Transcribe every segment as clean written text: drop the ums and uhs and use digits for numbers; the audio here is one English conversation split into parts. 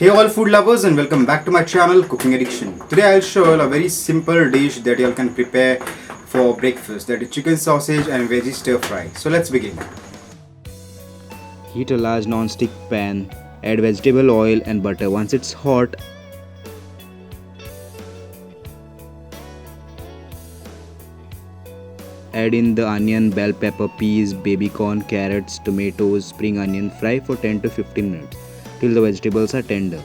Hey all food lovers and welcome back to my channel Cooking Addiction. Today I'll show you a very simple dish that you all can prepare for breakfast, that is chicken sausage and veggie stir fry. So let's begin. Heat a large non-stick pan, add vegetable oil and butter. Once it's hot, add in the onion, bell pepper, peas, baby corn, carrots, tomatoes, spring onion. Fry for 10 to 15 minutes till the vegetables are tender.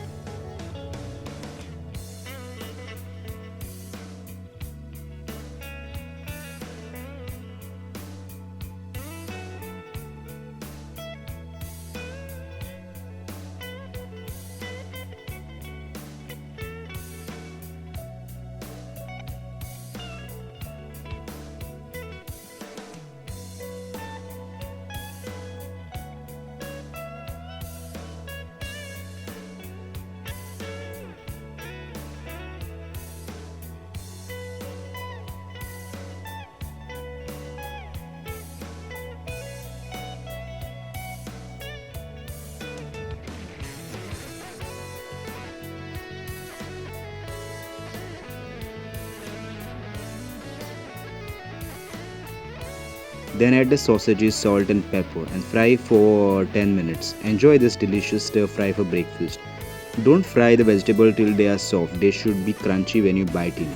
Then add the sausages, salt and pepper and fry for 10 minutes. Enjoy this delicious stir fry for breakfast. Don't fry the vegetable till they are soft. They should be crunchy when you bite in.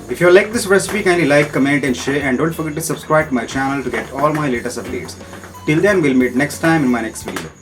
If you like this recipe, kindly like, comment and share, and don't forget to subscribe to my channel to get all my latest updates. Till then, we'll meet next time in my next video.